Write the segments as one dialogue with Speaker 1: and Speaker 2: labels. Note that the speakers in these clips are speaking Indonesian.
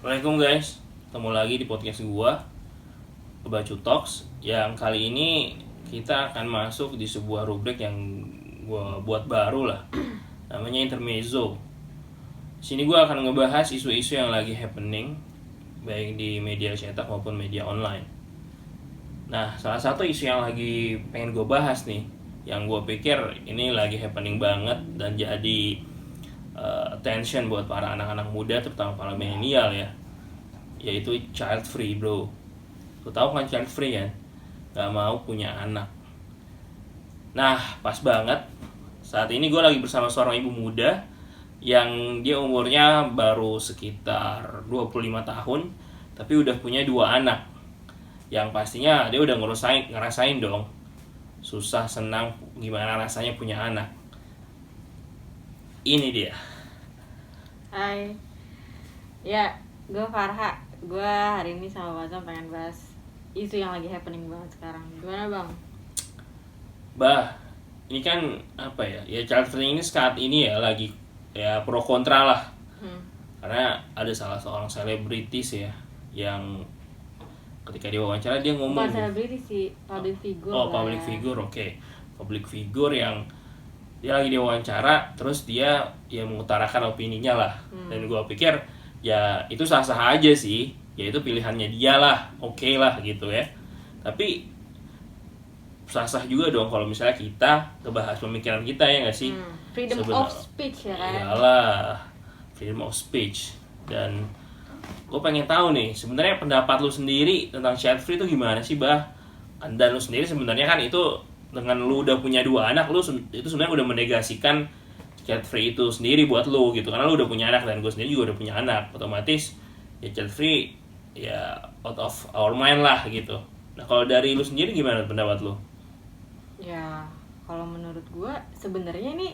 Speaker 1: Assalamualaikum guys, ketemu lagi di podcast gua, Bacu Talks. Yang kali ini kita akan masuk di sebuah rubrik yang gua buat baru lah, namanya Intermezzo. Sini gua akan ngebahas isu-isu yang lagi happening, baik di media cetak maupun media online. Nah, salah satu isu yang lagi pengen gue bahas nih, yang gue pikir ini lagi happening banget dan jadi attention buat para anak-anak muda, terutama para milenial ya, yaitu child free bro. Lu tahu kan child free kan? Gak mau punya anak. Nah, pas banget saat ini gue lagi bersama seorang ibu muda yang dia umurnya baru sekitar 25 tahun, tapi udah punya 2 anak. Yang pastinya dia udah ngerasain dong susah senang gimana rasanya punya anak. Ini dia.
Speaker 2: Hai, ya gue Farha. Gue hari ini sama Bazam pengen bahas isu yang lagi happening banget sekarang. Gimana bang?
Speaker 1: Bah, ini kan apa ya? Ya child free ini saat ini ya lagi ya pro kontra lah. Karena ada salah seorang selebritis ya yang ketika diwawancara dia ngomong.
Speaker 2: Bukan selebriti sih, public figure.
Speaker 1: Public figure, oke. Public figure yang dia lagi diwawancara, terus dia ya mengutarakan opininya lah. Dan gue pikir ya itu sah-sah aja sih, ya itu pilihannya dia lah, oke lah gitu ya. Tapi sah-sah juga dong kalau misalnya kita ngebahas pemikiran kita, ya nggak sih?
Speaker 2: Freedom of speech ya kan?
Speaker 1: Iyalah, freedom of speech. Dan gue pengen tahu nih, sebenarnya pendapat lu sendiri tentang child free itu gimana sih, Bah? Dan lu sendiri sebenarnya kan itu dengan lu udah punya 2 anak, lu itu sebenarnya udah menegasikan child free itu sendiri buat lu gitu. Karena lu udah punya anak dan gue sendiri juga udah punya anak. Otomatis ya child free ya out of our mind lah gitu. Nah, kalau dari lu sendiri gimana pendapat lu?
Speaker 2: Ya, kalau menurut gue sebenarnya ini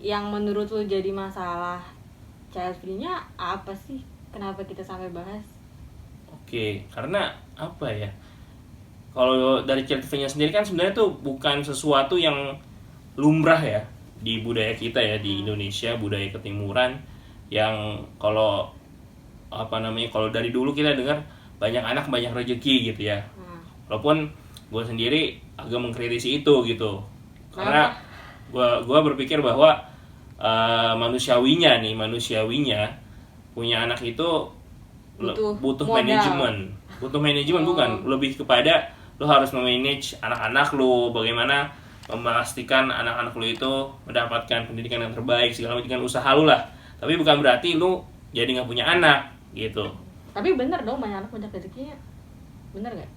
Speaker 2: yang menurut lu jadi masalah child free-nya apa sih? Kenapa kita sampai bahas?
Speaker 1: Oke, karena apa ya? Kalau dari child free-nya sendiri kan sebenarnya tuh bukan sesuatu yang lumrah ya di budaya kita ya, di Indonesia, budaya ketimuran yang kalau kalau dari dulu kita dengar banyak anak banyak rezeki gitu ya. Walaupun gue sendiri agak mengkritisi itu gitu. Karena gue berpikir bahwa manusiawinya punya anak itu butuh manajemen. Butuh manajemen bukan, lebih kepada lo harus memanage anak-anak lo, bagaimana memastikan anak-anak lo itu mendapatkan pendidikan yang terbaik segala macam dengan usaha lo lah. Tapi bukan berarti lo jadi nggak punya anak gitu.
Speaker 2: Tapi bener dong, banyak anak banyak rezekinya. Bener gak?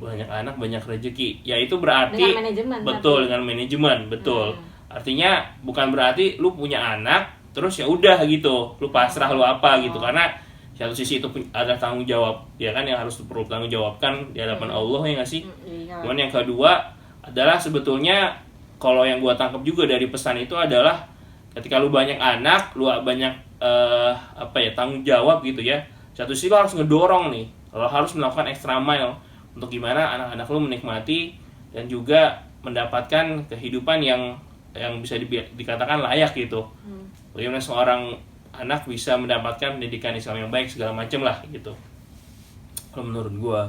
Speaker 1: Banyak anak banyak rezeki. Ya itu berarti
Speaker 2: dengan manajemen.
Speaker 1: Betul, dengan manajemen, betul. Artinya bukan berarti lu punya anak terus ya udah gitu, lu pasrah lu apa gitu. Karena satu sisi itu ada tanggung jawab ya kan, yang harus perlu tanggung jawabkan di hadapan Allah, ya nggak sih? Kemudian yang kedua adalah sebetulnya kalau yang gua tangkap juga dari pesan itu adalah ketika lu banyak anak, lu banyak tanggung jawab gitu ya. Satu sisi lu harus ngedorong nih, lu harus melakukan extra mile untuk gimana anak-anak lu menikmati dan juga mendapatkan kehidupan yang bisa dikatakan layak gitu. Bagaimana seorang anak bisa mendapatkan pendidikan Islam yang baik segala macam lah gitu. Kalau menurut gua.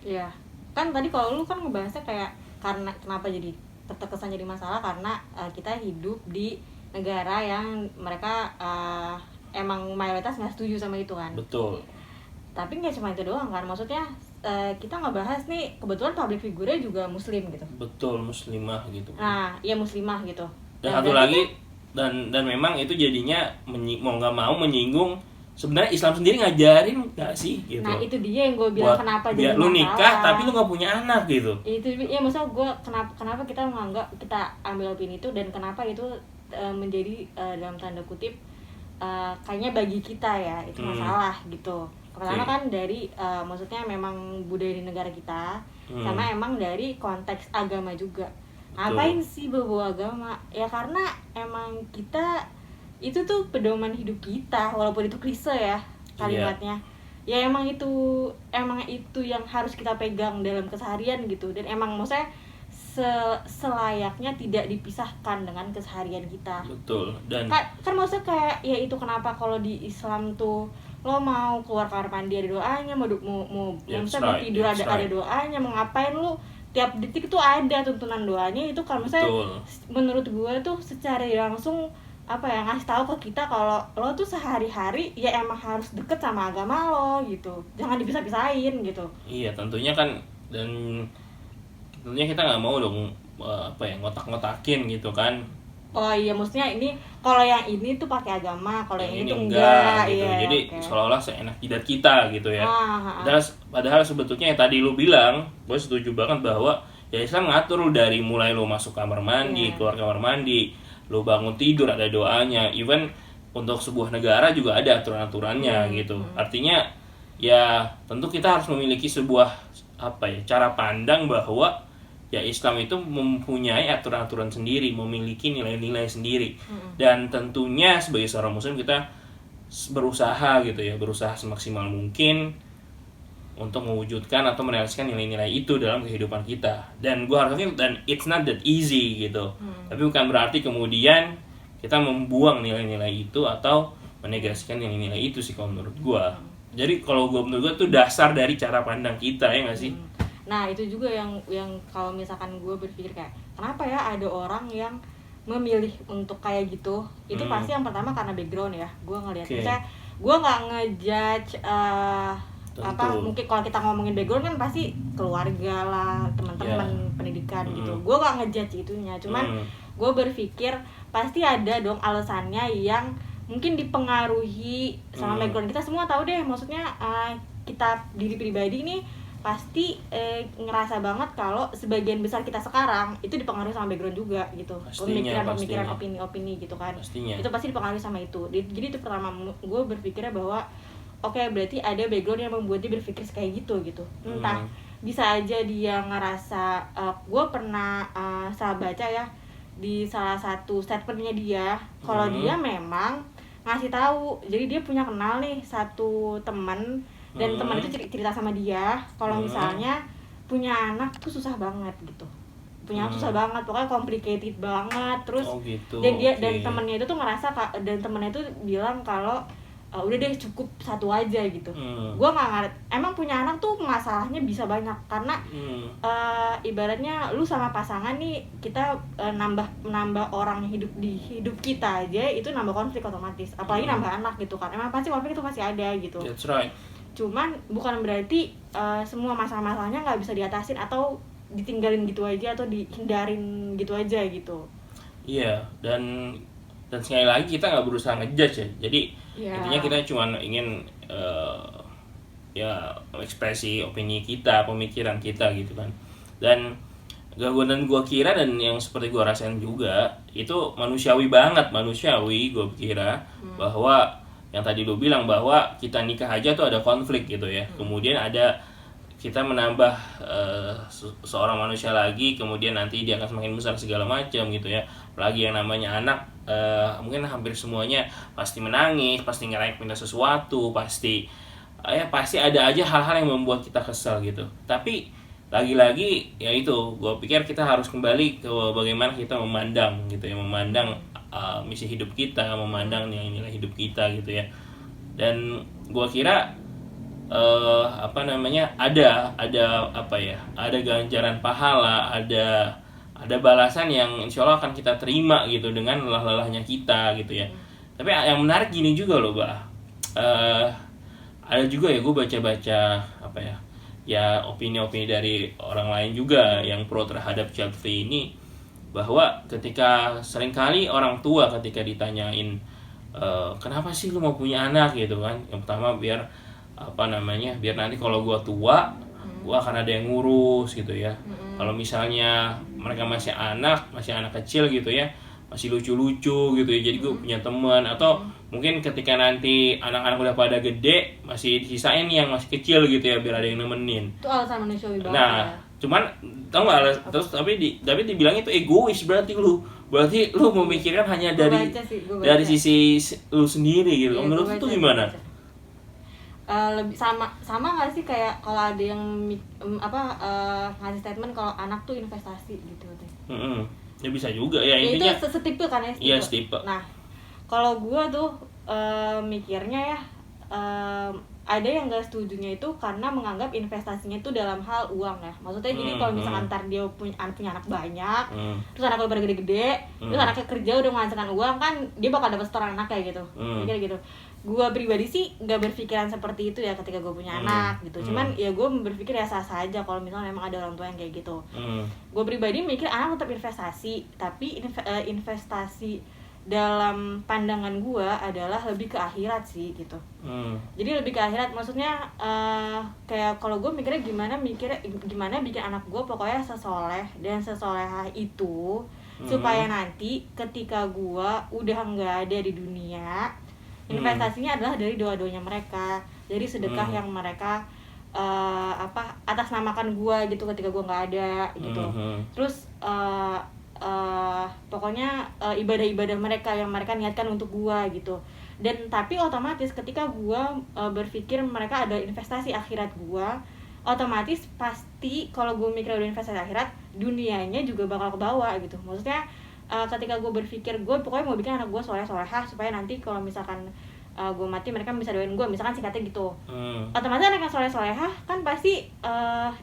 Speaker 2: Iya. Kan tadi kalau lu kan ngebahasnya kayak karena kenapa jadi terkesan jadi masalah karena kita hidup di negara yang mereka emang mayoritas nggak setuju sama itu kan.
Speaker 1: Betul.
Speaker 2: Tapi nggak cuma itu doang kan, maksudnya kita ngebahas nih kebetulan public figure-nya juga muslim gitu.
Speaker 1: Betul, muslimah gitu.
Speaker 2: Nah, iya muslimah gitu.
Speaker 1: Dan satu lagi dan memang itu jadinya mau nggak mau menyinggung sebenarnya Islam sendiri ngajarin nggak sih gitu.
Speaker 2: Nah itu dia yang gue bilang kenapa jadi masalah.
Speaker 1: Lu nikah tapi lu nggak punya anak gitu.
Speaker 2: Itu ya, maksudnya gue kenapa kita menganggap, kita ambil opini itu dan kenapa itu menjadi dalam tanda kutip kayaknya bagi kita ya itu masalah gitu. Pertama kan dari maksudnya memang budaya di negara kita, sama emang dari konteks agama juga. Ngapain sih bawa agama? Ya karena emang kita itu tuh pedoman hidup kita, walaupun itu klise ya kalimatnya. Ya emang itu yang harus kita pegang dalam keseharian gitu. Dan emang maksudnya selayaknya tidak dipisahkan dengan keseharian kita.
Speaker 1: Betul. Dan
Speaker 2: kan maksudnya kayak ya itu kenapa kalau di Islam tuh lo mau keluar kamar mandi ada doanya, mau misalnya mau tidur ada doanya, mau ngapain lu tiap detik tuh ada tuntunan doanya. Itu kan maksudnya menurut gue tuh secara langsung ngasih tahu ke kita kalau lo tuh sehari-hari ya emang harus deket sama agama lo gitu, jangan dipisah-pisahin gitu.
Speaker 1: Iya tentunya kan, dan tentunya kita nggak mau dong ngotak-ngotakin gitu kan.
Speaker 2: Oh iya, maksudnya ini kalau yang ini tuh pakai agama, kalau yang ini tuh
Speaker 1: enggak gitu.
Speaker 2: Iya,
Speaker 1: jadi seolah-olah seenak jidat kita gitu ya. Padahal sebetulnya yang tadi lu bilang, gue setuju banget bahwa ya Islam ngatur lu dari mulai lu masuk kamar mandi, keluar kamar mandi, lu bangun tidur ada doanya, even untuk sebuah negara juga ada aturan-aturannya gitu. Artinya ya tentu kita harus memiliki sebuah cara pandang bahwa ya Islam itu mempunyai aturan-aturan sendiri, memiliki nilai-nilai sendiri. Dan tentunya sebagai seorang muslim kita berusaha gitu ya, berusaha semaksimal mungkin untuk mewujudkan atau merealisasikan nilai-nilai itu dalam kehidupan kita. Dan gue harapin, dan it's not that easy gitu. Tapi bukan berarti kemudian kita membuang nilai-nilai itu atau menegasikan nilai-nilai itu sih kalau menurut gue. Jadi kalau menurut gue tuh dasar dari cara pandang kita, ya nggak sih?
Speaker 2: Nah itu juga yang kalau misalkan gue berpikir kayak kenapa ya ada orang yang memilih untuk kayak gitu, itu pasti yang pertama karena background ya. Gue ngelihat misalnya gue nggak ngejudge mungkin kalau kita ngomongin background kan pasti keluarga lah, teman-teman, pendidikan gitu. Gue nggak ngejudge itunya, cuman gue berpikir pasti ada dong alasannya yang mungkin dipengaruhi sama background. Kita semua tahu deh, maksudnya kita diri pribadi nih pasti ngerasa banget kalau sebagian besar kita sekarang itu dipengaruhi sama background juga gitu. Pemikiran opini gitu kan. Pastinya. Itu pasti dipengaruhi sama itu. Jadi itu pertama gue berpikirnya bahwa oke, berarti ada background yang membuat dia berpikir kayak gitu. Entah bisa aja dia ngerasa gue pernah baca ya di salah satu statementnya dia kalau dia memang ngasih tahu, jadi dia punya kenal nih satu teman, dan teman itu cerita sama dia kalau misalnya punya anak tuh susah banget gitu, punya anak susah banget, pokoknya complicated banget terus. Dan temennya itu tuh ngerasa, dan temennya itu bilang kalau udah deh cukup satu aja gitu. Gue nggak ngerti, emang punya anak tuh masalahnya bisa banyak karena ibaratnya lu sama pasangan nih, kita nambah orang hidup di hidup kita aja itu nambah konflik otomatis, apalagi nambah anak gitu kan. Emang pasti konflik itu pasti ada gitu.
Speaker 1: That's right.
Speaker 2: Cuman bukan berarti semua masalah-masalahnya nggak bisa diatasin atau ditinggalin gitu aja atau dihindarin gitu aja gitu.
Speaker 1: Iya, dan sekali lagi kita nggak berusaha ngejudge ya. Jadi intinya kita cuma ingin ekspresi opini kita, pemikiran kita gitu kan. Dan gue kira, dan yang seperti gue rasain juga, itu manusiawi banget, gue kira bahwa yang tadi lu bilang bahwa kita nikah aja tuh ada konflik gitu ya. Kemudian ada kita menambah seorang manusia lagi, kemudian nanti dia akan semakin besar segala macam gitu ya. Apalagi yang namanya anak, mungkin hampir semuanya pasti menangis, pasti minta sesuatu, pasti ada aja hal-hal yang membuat kita kesal gitu. Tapi lagi-lagi ya itu, gue pikir kita harus kembali ke bagaimana kita memandang gitu ya, memandang misi hidup kita, memandang nilai-nilai hidup kita gitu ya. Dan gue kira ada ganjaran pahala, ada balasan yang insya Allah akan kita terima gitu dengan lelah-lelahnya kita gitu ya. Tapi yang menarik gini juga loh, ada juga ya, gue baca-baca opini-opini dari orang lain juga yang pro terhadap child free ini, bahwa ketika seringkali orang tua ketika ditanyain kenapa sih lu mau punya anak gitu kan, yang pertama biar nanti kalau gua tua gua akan ada yang ngurus gitu ya. Kalau misalnya mereka masih anak kecil gitu ya, masih lucu-lucu gitu ya, jadi gue punya teman. Atau mungkin ketika nanti anak-anak udah pada gede, masih disisain yang masih kecil gitu ya, biar ada yang nemenin.
Speaker 2: Itu alasan manusiawi banget.
Speaker 1: Nah, cuman tau nggak, terus tapi dibilang itu egois, berarti lu memikirkan hanya dari sisi lu sendiri gitu. Menurut lu tuh gimana?
Speaker 2: lebih sama nggak sih kayak kalau ada yang ngasih statement kalau anak tuh investasi gitu teh.
Speaker 1: Ya bisa juga ya,
Speaker 2: Ya
Speaker 1: intinya
Speaker 2: itu setipe kan ya,
Speaker 1: iya setipe.
Speaker 2: Nah kalau gue tuh mikirnya ya, ada yang gak setujunya itu karena menganggap investasinya itu dalam hal uang ya. Maksudnya jadi kalau misalkan ntar dia punya anak banyak, terus anak udah gede-gede, terus anaknya kerja udah menghasilkan uang kan, dia bakal dapat setoran anak kayak gitu. Kayak gitu. Gue pribadi sih gak berpikiran seperti itu ya ketika gue punya anak gitu. Cuman ya gue berpikir ya sah-sah aja kalau misalnya memang ada orang tua yang kayak gitu. Gue pribadi mikir anak tetap investasi, tapi investasi dalam pandangan gue adalah lebih ke akhirat sih gitu. Jadi lebih ke akhirat, maksudnya kayak kalau gue mikirnya gimana bikin anak gue pokoknya sesoleh dan sesolehah itu supaya nanti ketika gue udah nggak ada di dunia, investasinya adalah dari doa-doanya mereka, dari sedekah yang mereka atas namakan gue gitu ketika gue nggak ada gitu. Terus pokoknya ibadah-ibadah mereka yang mereka niatkan untuk gua gitu. Dan tapi otomatis ketika gua berpikir mereka ada investasi akhirat gua, otomatis pasti kalau gua mikir udah investasi akhirat, dunianya juga bakal ke bawah gitu. Maksudnya ketika gua berpikir gua pokoknya mau bikin anak gua soleh-solehah supaya nanti kalau misalkan gue mati mereka bisa doain gue, misalkan singkatnya gitu. Otomatis anak yang soleh-solehah kan pasti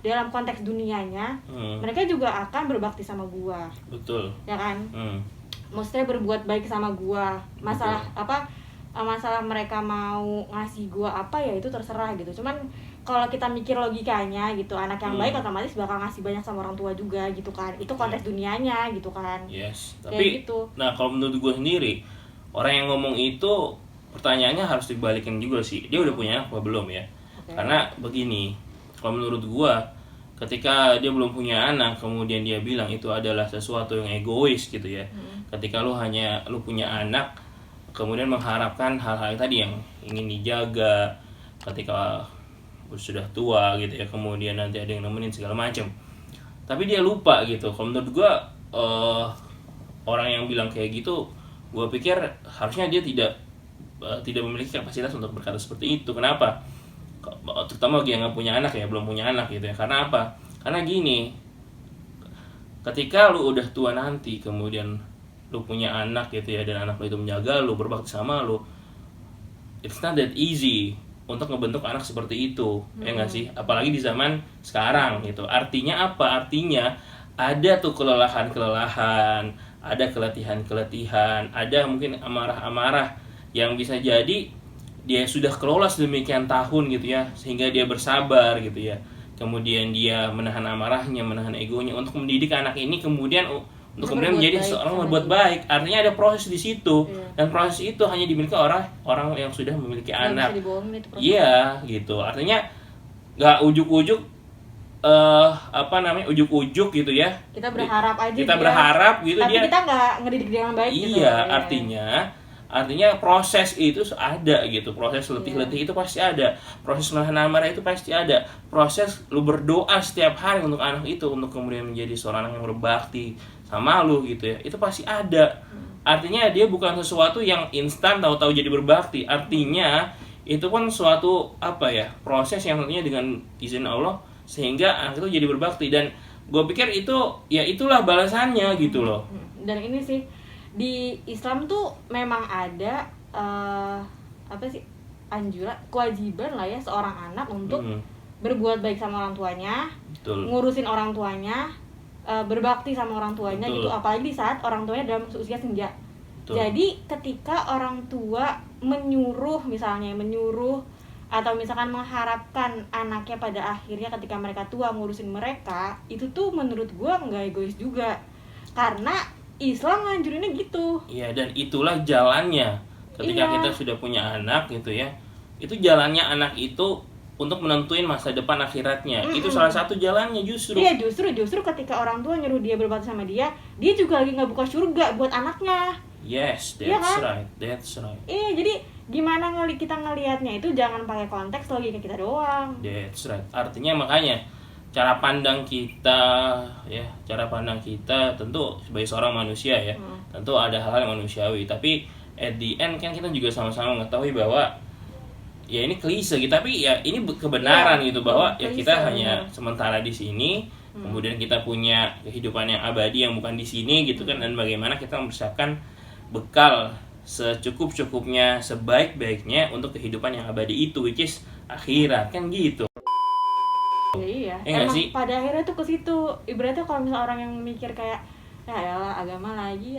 Speaker 2: dalam konteks dunianya mereka juga akan berbakti sama gue.
Speaker 1: Betul.
Speaker 2: Ya kan? Maksudnya berbuat baik sama gue. Masalah masalah mereka mau ngasih gue apa ya itu terserah gitu. Cuman kalau kita mikir logikanya gitu, anak yang baik otomatis bakal ngasih banyak sama orang tua juga gitu kan. Itu konteks dunianya gitu kan.
Speaker 1: Yes.
Speaker 2: Tapi gitu.
Speaker 1: Nah kalau menurut gue sendiri, orang yang ngomong itu pertanyaannya harus dibalikin juga sih, dia udah punya anak apa belum ya? Karena begini, kalau menurut gua, ketika dia belum punya anak, kemudian dia bilang itu adalah sesuatu yang egois gitu ya. Ketika lu punya anak, kemudian mengharapkan hal-hal tadi yang ingin dijaga, ketika sudah tua gitu ya, kemudian nanti ada yang nemenin segala macam. Tapi dia lupa gitu. Kalau menurut gua, orang yang bilang kayak gitu, gua pikir harusnya dia tidak memiliki kapasitas untuk berkata seperti itu. Kenapa? Terutama bagi yang nggak punya anak ya, belum punya anak gitu ya. Karena apa? Karena gini, ketika lu udah tua nanti, kemudian lu punya anak gitu ya, dan anak lu itu menjaga lu, berbakti sama lu, it's not that easy untuk ngebentuk anak seperti itu, ya nggak sih? Apalagi di zaman sekarang gitu. Artinya apa? Artinya ada tuh kelelahan, ada keletihan, ada mungkin amarah-amarah yang bisa jadi dia sudah kelola sedemikian tahun gitu ya, sehingga dia bersabar gitu ya, kemudian dia menahan amarahnya, menahan egonya untuk mendidik anak ini kemudian menjadi seorang berbuat baik. Artinya ada proses di situ, dan proses itu hanya dimiliki orang yang sudah memiliki anak. Iya gitu, artinya nggak ujuk-ujuk ujuk-ujuk gitu ya,
Speaker 2: kita berharap aja
Speaker 1: gitu
Speaker 2: tapi
Speaker 1: dia,
Speaker 2: kita nggak ngedidik dia yang baik gitu.
Speaker 1: Iya, artinya proses itu ada gitu, proses letih-letih itu pasti ada, proses menahan amarah itu pasti ada, proses lu berdoa setiap hari untuk anak itu untuk kemudian menjadi seorang anak yang berbakti sama lu gitu ya, itu pasti ada. Artinya dia bukan sesuatu yang instan tahu-tahu jadi berbakti. Artinya itu kan suatu proses yang tentunya dengan izin Allah sehingga anak itu jadi berbakti, dan gue pikir itu ya itulah balasannya gitu loh.
Speaker 2: Dan ini sih di Islam tuh memang ada anjuran, kewajiban lah ya seorang anak untuk berbuat baik sama orang tuanya.
Speaker 1: Betul.
Speaker 2: Ngurusin orang tuanya, berbakti sama orang tuanya. Betul. Gitu, apalagi di saat orang tuanya dalam usia senja. Betul. Jadi ketika orang tua menyuruh atau misalkan mengharapkan anaknya pada akhirnya ketika mereka tua ngurusin mereka, itu tuh menurut gua nggak egois juga, karena Islam nganjurinnya gitu.
Speaker 1: Iya, dan itulah jalannya. Ketika kita sudah punya anak gitu ya, itu jalannya anak itu untuk menentuin masa depan akhiratnya. Itu salah satu jalannya justru.
Speaker 2: Iya, justru ketika orang tua nyuruh dia berbakti sama dia juga lagi nggak buka surga buat anaknya.
Speaker 1: Yes, that's right.
Speaker 2: Iya, jadi gimana kita ngelihatnya itu jangan pakai konteks logika kita doang.
Speaker 1: That's right. Artinya makanya cara pandang kita tentu sebagai seorang manusia ya, tentu ada hal-hal yang manusiawi, tapi at the end kan kita juga sama-sama mengetahui bahwa ya ini klise gitu, tapi ya ini kebenaran gitu, bahwa ya
Speaker 2: klise,
Speaker 1: kita hanya
Speaker 2: bener.
Speaker 1: sementara di sini, kemudian kita punya kehidupan yang abadi yang bukan di sini gitu kan, dan bagaimana kita mempersiapkan bekal secukup-cukupnya, sebaik-baiknya untuk kehidupan yang abadi itu, which is akhirat kan gitu.
Speaker 2: Ya, iya,
Speaker 1: Ya nggak
Speaker 2: emang
Speaker 1: sih?
Speaker 2: pada akhirnya tuh ke situ. Ibaratnya kalau misalnya orang yang mikir kayak ya elah, agama lagi